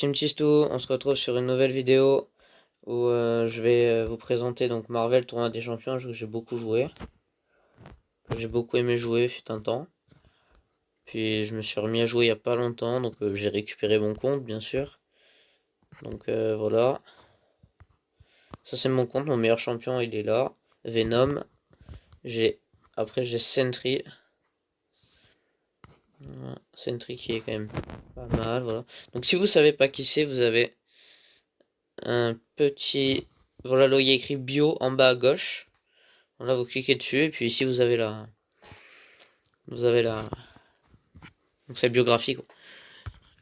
Team Tistou, on se retrouve sur une nouvelle vidéo où je vais vous présenter donc Marvel Tournoi des Champions, un jeu que j'ai beaucoup joué, que j'ai beaucoup aimé jouer fut un temps. Puis je me suis remis à jouer il y a pas longtemps, donc j'ai récupéré mon compte bien sûr. Donc voilà, ça c'est mon compte, mon meilleur champion il est là, Venom. Après j'ai Sentry. Voilà, Sentry qui est quand même pas mal, voilà. Donc si vous savez pas qui c'est, vous avez un petit, voilà, là il y a écrit bio en bas à gauche. Là vous cliquez dessus et puis ici vous avez la donc c'est biographie quoi.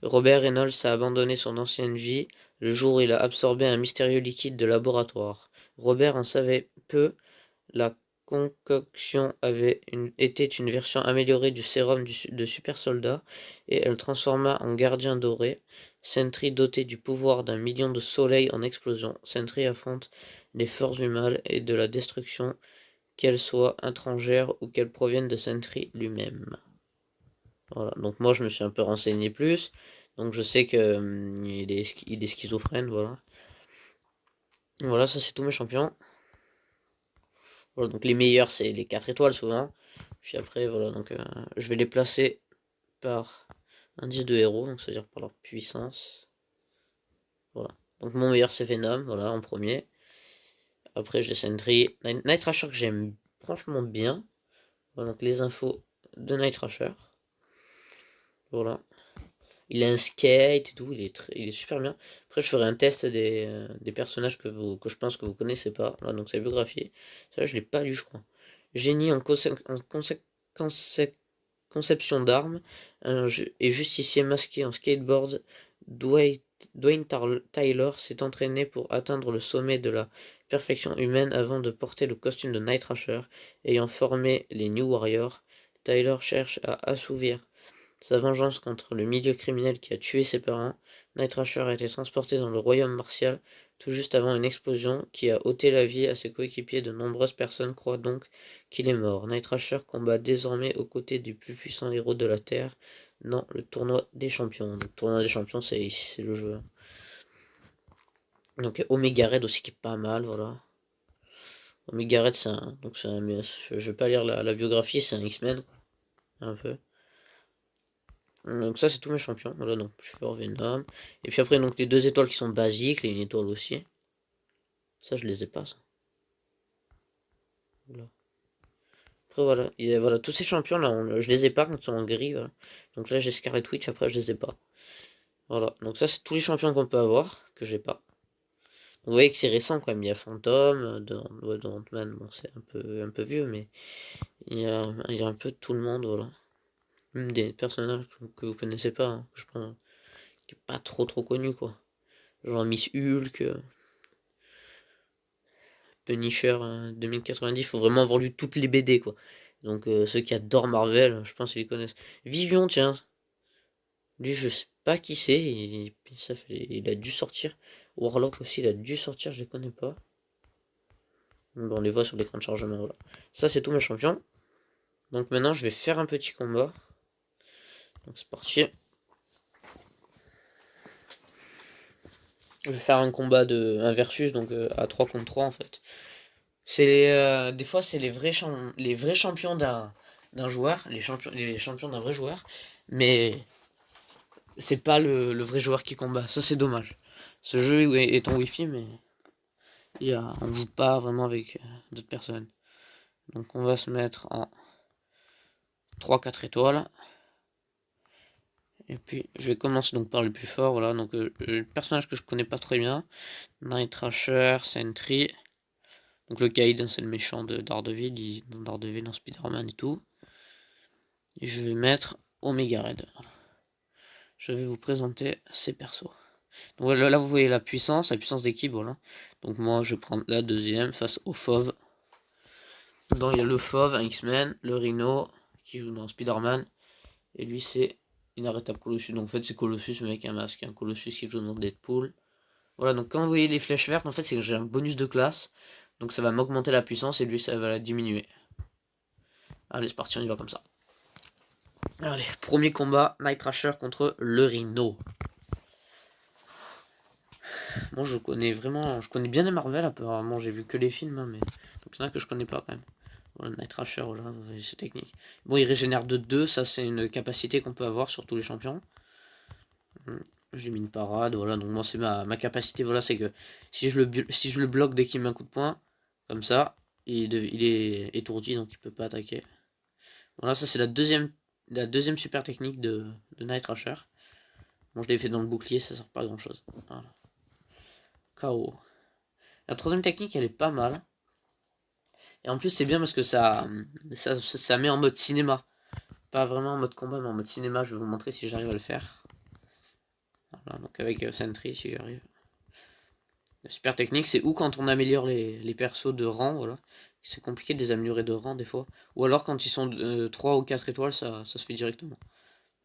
Robert Reynolds a abandonné son ancienne vie le jour où il a absorbé un mystérieux liquide de laboratoire. Robert en savait peu. La concoction était une version améliorée du sérum de super soldat et elle transforma en gardien doré Sentry doté du pouvoir d'un million de soleils en explosion. Sentry affronte les forces du mal et de la destruction, qu'elles soient étrangères ou qu'elles proviennent de Sentry lui-même. Voilà, donc moi je me suis un peu renseigné plus, donc je sais que il est schizophrène, voilà. Voilà, ça c'est tous mes champions. Voilà, donc les meilleurs c'est les 4 étoiles souvent. Puis après, voilà, donc je vais les placer par indice de héros, donc c'est-à-dire par leur puissance. Voilà. Donc mon meilleur c'est Venom, voilà, en premier. Après j'ai Sentry, Night Thrasher que j'aime franchement bien. Voilà, donc les infos de Night Thrasher. Voilà. Il a un skate et tout, il est super bien. Après, je ferai un test des personnages que je pense que vous connaissez pas. Là, donc, sa biographie. Ça, je l'ai pas lu, je crois. Génie conception d'armes. Et justicier masqué en skateboard. Dwayne Tyler s'est entraîné pour atteindre le sommet de la perfection humaine avant de porter le costume de Night Thrasher. Ayant formé les New Warriors, Tyler cherche à assouvir sa vengeance contre le milieu criminel qui a tué ses parents. Night Thrasher a été transporté dans le royaume martial tout juste avant une explosion qui a ôté la vie à ses coéquipiers. De nombreuses personnes croient donc qu'il est mort. Night Thrasher combat désormais aux côtés du plus puissant héros de la Terre dans le tournoi des champions. Le tournoi des champions, c'est le jeu. Donc Omega Red aussi qui est pas mal, voilà. Omega Red, je vais pas lire la biographie, c'est un X-Men, un peu. Donc ça c'est tous mes champions. Voilà, donc je fais Venom. Et puis après donc les 2 étoiles qui sont basiques, les 1 étoile aussi. Ça je les ai pas ça. Voilà. Après voilà, voilà, tous ces champions là, je les ai pas quand ils sont en gris. Voilà. Donc là j'ai Scarlet Witch, après je les ai pas. Voilà, donc ça c'est tous les champions qu'on peut avoir, que j'ai pas. Donc, vous voyez que c'est récent quand même, il y a Phantom, dans Ant-Man, bon c'est un peu vieux, mais il y a un peu de tout le monde, voilà. Même des personnages que vous connaissez pas, hein, que je pense, qui est pas trop connu quoi. Genre Miss Hulk. Punisher 2090, il faut vraiment avoir lu toutes les BD quoi. Donc ceux qui adorent Marvel, je pense qu'ils connaissent. Vivion, tiens, lui je sais pas qui c'est, il a dû sortir. Warlock aussi, il a dû sortir, je les connais pas. Bon, on les voit sur l'écran de chargement, voilà. Ça c'est tous mes champions. Donc maintenant je vais faire un petit combat. Donc c'est parti. Je vais faire un combat un versus, donc à 3 contre 3 en fait. Des fois c'est les vrais champions d'un joueur, les champions d'un vrai joueur, mais c'est pas le vrai joueur qui combat. Ça c'est dommage. Ce jeu est en wifi, mais on ne joue pas vraiment avec d'autres personnes. Donc on va se mettre en 3-4 étoiles. Et puis je vais commencer donc par le plus fort. Voilà, donc le personnage que je connais pas très bien. Night Thrasher, Sentry. Donc le Kaïd, c'est le méchant de Daredevil, dans Daredevil, dans Spider-Man et tout. Et je vais mettre Omega Red. Je vais vous présenter ces persos. Donc voilà, là vous voyez la puissance d'équipe, voilà. Donc moi je prends la deuxième face au Fauve. Donc il y a le Fauve, un X-Men, le Rhino, qui joue dans Spider-Man. Et lui c'est Inarrêtable Colossus. Donc en fait c'est Colossus mais avec un masque. Un Colossus qui joue dans Deadpool. Voilà, donc quand vous voyez les flèches vertes, en fait c'est que j'ai un bonus de classe. Donc ça va m'augmenter la puissance et lui ça va la diminuer. Allez c'est parti, on y va comme ça. Allez, premier combat, Night Thrasher contre le Rhino. Moi je connais bien les Marvel apparemment, j'ai vu que les films, hein, mais donc il y en a que je connais pas quand même. Voilà, Night Thrasher, voilà, vous voyez, c'est technique. Bon, il régénère de 2, ça c'est une capacité qu'on peut avoir sur tous les champions. J'ai mis une parade, voilà, donc moi c'est ma capacité, voilà, c'est que si je le bloque dès qu'il met un coup de poing, comme ça, il est étourdi, donc il peut pas attaquer. Voilà, ça c'est la deuxième super technique de Night Thrasher. Bon, je l'ai fait dans le bouclier, ça sert pas à grand chose. Voilà. KO. La troisième technique, elle est pas mal. Et en plus, c'est bien parce que ça met en mode cinéma. Pas vraiment en mode combat, mais en mode cinéma. Je vais vous montrer si j'arrive à le faire. Voilà, donc avec Sentry, si j'arrive. La super technique, c'est ou quand on améliore les persos de rang, voilà. C'est compliqué de les améliorer de rang des fois. Ou alors quand ils sont 3 ou 4 étoiles, ça se fait directement.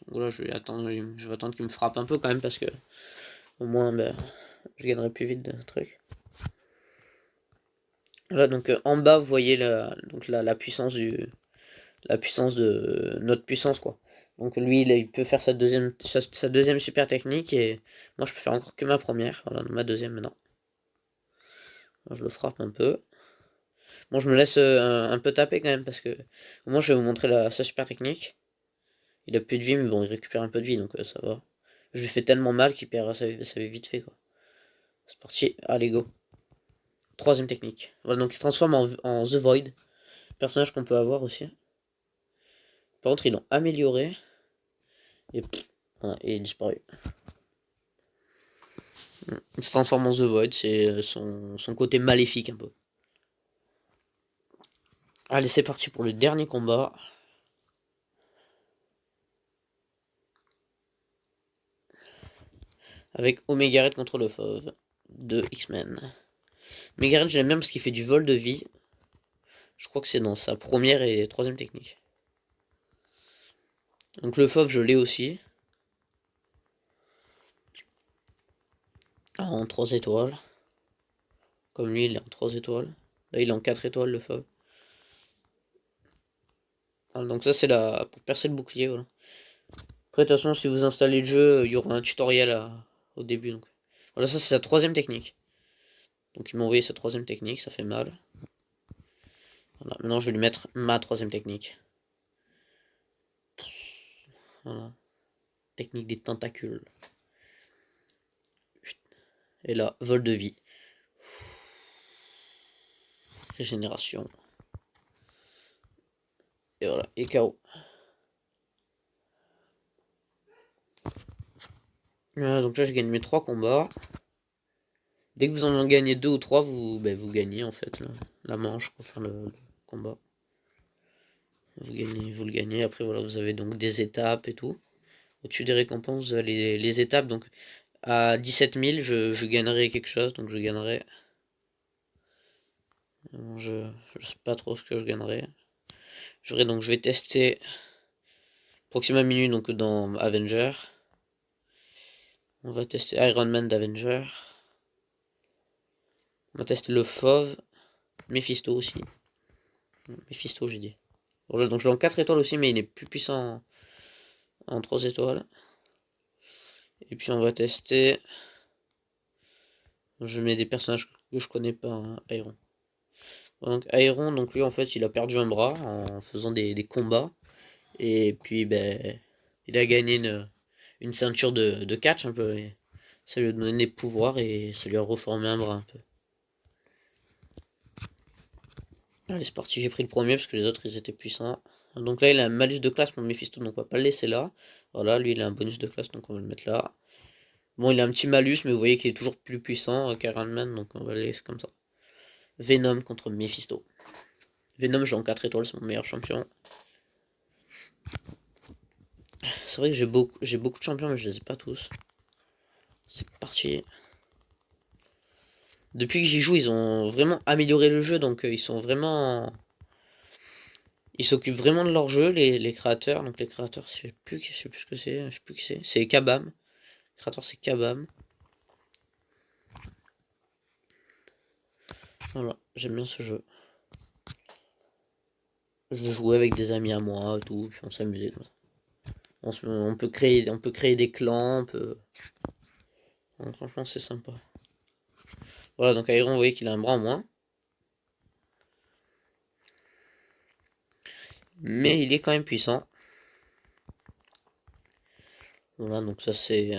Donc voilà, je vais attendre qu'il me frappe un peu quand même parce que au moins ben, je gagnerai plus vite de trucs. Voilà, donc en bas, vous voyez la puissance de notre puissance, quoi. Donc lui, il peut faire sa deuxième super technique et moi, je peux faire encore que ma première. Voilà, ma deuxième maintenant. Alors, je le frappe un peu. Bon, je me laisse un peu taper quand même parce que moi, je vais vous montrer sa super technique. Il a plus de vie, mais bon, il récupère un peu de vie, donc ça va. Je lui fais tellement mal qu'il perd sa vie vite fait, quoi. C'est parti, allez go. Troisième technique. Voilà, donc il se transforme en The Void. Personnage qu'on peut avoir aussi. Par contre, ils l'ont amélioré. Et, voilà, et il est disparu. Il se transforme en The Void, c'est son côté maléfique un peu. Allez, c'est parti pour le dernier combat. Avec Omega Red contre le Fauve de X-Men. Omega Red, j'aime bien parce qu'il fait du vol de vie. Je crois que c'est dans sa première et troisième technique. Donc le Fauve, je l'ai aussi. En 3 étoiles. Comme lui, il est en 3 étoiles. Là, il est en 4 étoiles, le Fauve. Alors, donc ça, c'est pour percer le bouclier, voilà. Après, de toute façon, si vous installez le jeu, il y aura un tutoriel au début. Donc. Voilà, ça, c'est sa troisième technique. Donc il m'a envoyé sa troisième technique, ça fait mal. Voilà, maintenant je vais lui mettre ma troisième technique. Voilà. Technique des tentacules. Et là, vol de vie. Régénération. Et voilà, et KO. Voilà, donc là, je gagne mes 3 combats. Dès que vous en gagnez 2 ou 3, vous gagnez en fait la manche, enfin le combat. Vous le gagnez. Après, voilà, vous avez donc des étapes et tout. Au-dessus des récompenses, vous avez les étapes. Donc, à 17 000, je gagnerai quelque chose. Donc, je gagnerai. Je sais pas trop ce que je gagnerai. Je vais tester Proxima Minute donc dans Avenger. On va tester Iron Man d'Avenger. On va tester le Fauve. Mephisto aussi. Mephisto, j'ai dit. Bon, donc je l'ai en 4 étoiles aussi, mais il est plus puissant en 3 étoiles. Et puis on va tester. Je mets des personnages que je connais pas, hein. Iron. Donc Iron, donc lui en fait il a perdu un bras en faisant des combats. Et puis ben il a gagné une ceinture de catch un peu. Et ça lui a donné des pouvoirs et ça lui a reformé un bras un peu. Allez c'est parti, j'ai pris le premier parce que les autres ils étaient puissants. Donc là il a un malus de classe pour Mephisto, donc on va pas le laisser là. Voilà, lui il a un bonus de classe, donc on va le mettre là. Bon il a un petit malus, mais vous voyez qu'il est toujours plus puissant qu'Iron Man, donc on va le laisser comme ça. Venom contre Mephisto. Venom j'ai en 4 étoiles, c'est mon meilleur champion. C'est vrai que j'ai beaucoup de champions, mais je les ai pas tous. C'est parti. Depuis que j'y joue, ils ont vraiment amélioré le jeu, donc ils sont vraiment... Ils s'occupent vraiment de leur jeu, les créateurs. Donc les créateurs, je sais plus ce que c'est, je sais plus qui c'est. C'est Kabam. Le créateur c'est Kabam. Voilà, j'aime bien ce jeu. Je jouais avec des amis à moi, tout, puis on s'amusait comme ça. On peut créer des clans, donc, franchement c'est sympa. Voilà, donc Iron, vous voyez qu'il a un bras en moins. Mais il est quand même puissant. Voilà, donc ça c'est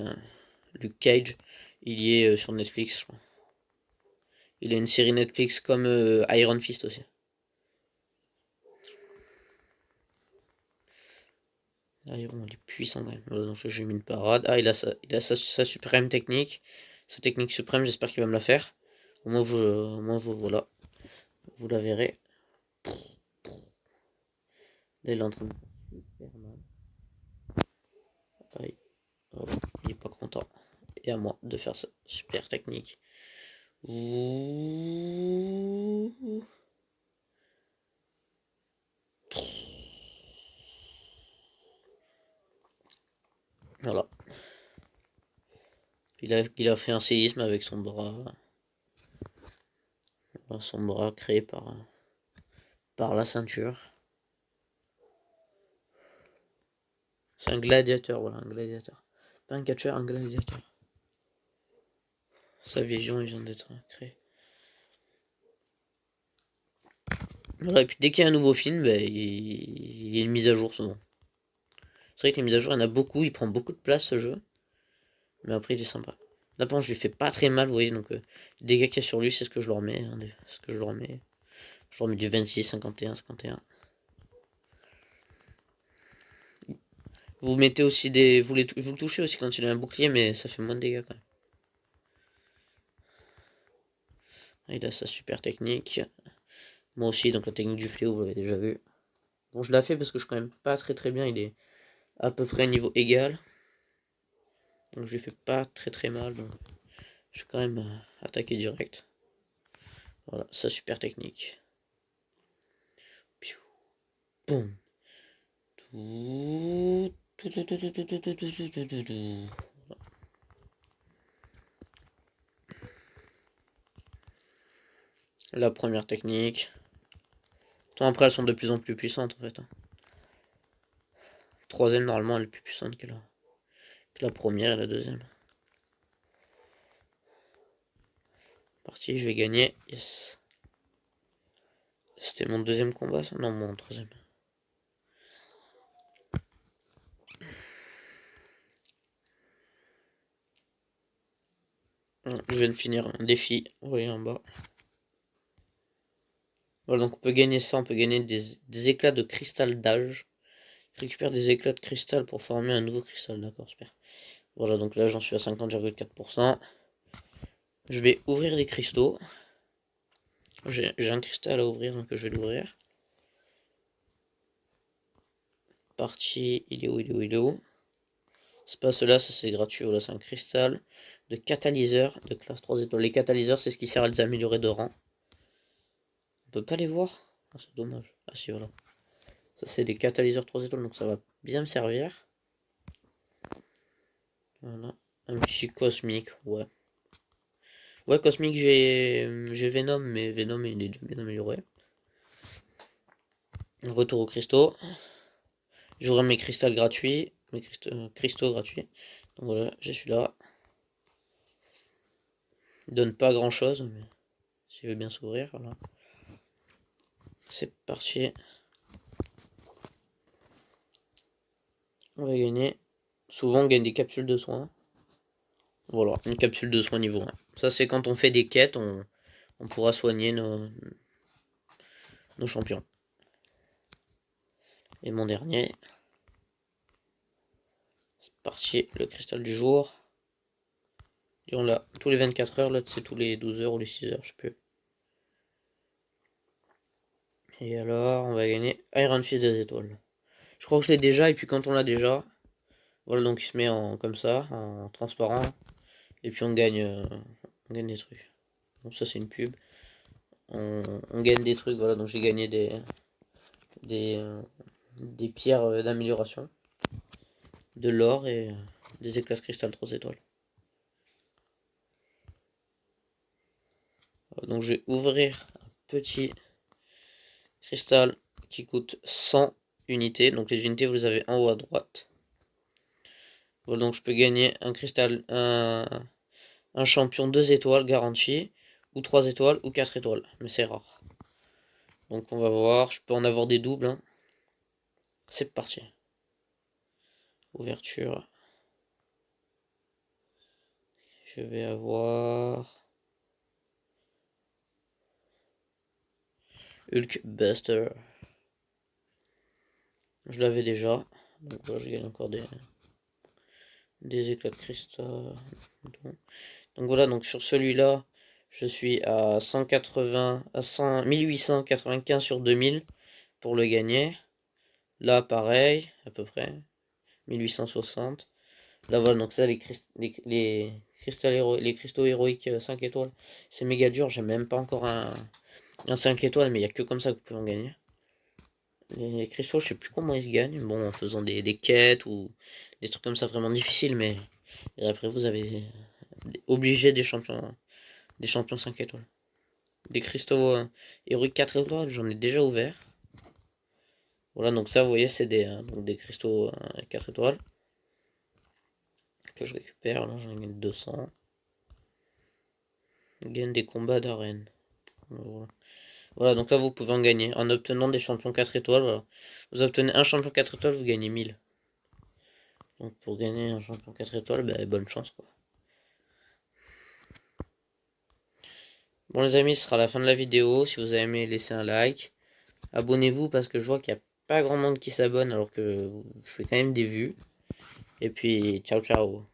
Luke Cage. Il y est sur Netflix, je crois. Il a une série Netflix comme Iron Fist aussi. Iron, il est puissant quand même. Voilà, donc j'ai mis une parade. Ah, il a sa suprême technique. Sa technique suprême, j'espère qu'il va me la faire. Au moins, voilà. Vous la verrez. Là, il est en train de faire mal. Aïe. Oh, il est pas content. Et à moi de faire sa super technique. Ouh. Voilà. Il a fait un séisme avec son bras. Son bras créé par la ceinture. C'est un gladiateur, voilà, un gladiateur. Pas un catcheur, un gladiateur. Sa vision, il vient d'être créée. Voilà, et puis dès qu'il y a un nouveau film, bah, il y a une mise à jour souvent. C'est vrai que les mises à jour, il y en a beaucoup, il prend beaucoup de place ce jeu. Mais après, il est sympa. Là, par contre, je lui fais pas très mal, vous voyez, donc les dégâts qu'il y a sur lui, c'est ce que je leur mets. Hein, ce que je leur mets. Je leur mets du 26, 51, 51. Vous mettez aussi des. Vous le touchez aussi quand il a un bouclier, mais ça fait moins de dégâts quand même. Il a sa super technique. Moi aussi, donc la technique du fléau, vous l'avez déjà vu. Bon, je la fais parce que je suis quand même pas très bien. Il est à peu près à niveau égal. Donc je lui fais pas très mal. Donc je vais quand même attaquer direct. Voilà, sa super technique. Boum. La première technique. Après, elles sont de plus en plus puissantes en fait. Troisième, normalement, elle est plus puissante que la première et la deuxième. Parti, je vais gagner. Yes. C'était mon deuxième combat, ça? Non, mon troisième. Je viens de finir un défi, vous voyez en bas. Voilà, donc on peut gagner ça, on peut gagner des éclats de cristal d'âge. Récupère des éclats de cristal pour former un nouveau cristal, d'accord, super. Voilà, donc là j'en suis à 50,4%. Je vais ouvrir des cristaux. J'ai un cristal à ouvrir, donc je vais l'ouvrir. Parti, il est où? C'est pas cela, ça c'est gratuit, voilà, c'est un cristal de catalyseur de classe 3 étoiles. Les catalyseurs, c'est ce qui sert à les améliorer de rang. On peut pas les voir? Ah, c'est dommage. Ah si, voilà. Ça c'est des catalyseurs 3 étoiles, donc ça va bien me servir. Voilà. Un petit cosmique, ouais. Ouais, cosmique, j'ai Venom, mais Venom il est déjà bien amélioré. Retour aux cristaux. J'aurai mes cristals gratuits. Mes cristaux gratuits. Donc voilà, j'ai celui-là. Il donne pas grand chose, mais s'il veut bien s'ouvrir, voilà. C'est parti. On va gagner. Souvent on gagne des capsules de soins. Voilà, une capsule de soins niveau 1. Ça c'est quand on fait des quêtes, on pourra soigner nos champions. Et mon dernier. C'est parti, le cristal du jour. Et on l'a tous les 24 heures, là c'est tous les 12 heures ou les 6 heures, je sais plus. Et alors, on va gagner Iron Fist des étoiles. Je crois que je l'ai déjà, et puis quand on l'a déjà, voilà, donc il se met en comme ça, en transparent, et puis on gagne des trucs. Bon, ça c'est une pub. On gagne des trucs, voilà, donc j'ai gagné des pierres d'amélioration, de l'or et des éclats de cristal 3 étoiles. Donc je vais ouvrir un petit cristal qui coûte 100 unités. Donc les unités, vous les avez en haut à droite. Voilà, donc je peux gagner un cristal, un champion 2 étoiles garanti, ou 3 étoiles, ou 4 étoiles. Mais c'est rare. Donc on va voir, je peux en avoir des doubles. Hein. C'est parti. Ouverture. Je vais avoir... Hulk Buster. Je l'avais déjà. Donc là, je gagne encore des éclats de cristal. Donc voilà, donc sur celui-là, je suis à 180, à 100, 1895 sur 2000 pour le gagner. Là, pareil, à peu près, 1860. Là, voilà, donc ça, les cristaux héroïques 5 étoiles, c'est méga dur. J'ai même pas encore un 5 étoiles, mais il n'y a que comme ça que vous pouvez en gagner. Les cristaux, je sais plus comment ils se gagnent. Bon, en faisant des quêtes ou des trucs comme ça vraiment difficiles, mais et après, vous avez obligé des champions 5 étoiles. Des cristaux héroïques 4 étoiles, j'en ai déjà ouvert. Voilà, donc ça, vous voyez, c'est donc des cristaux 4 étoiles que je récupère. Là, j'en ai 200. Gagne des combats d'arène. Voilà. Voilà, donc là, vous pouvez en gagner en obtenant des champions 4 étoiles. Voilà. Vous obtenez un champion 4 étoiles, vous gagnez 1000. Donc pour gagner un champion 4 étoiles, bah, bonne chance quoi. Bon les amis, ce sera la fin de la vidéo. Si vous avez aimé, laissez un like. Abonnez-vous parce que je vois qu'il n'y a pas grand monde qui s'abonne alors que je fais quand même des vues. Et puis ciao ciao.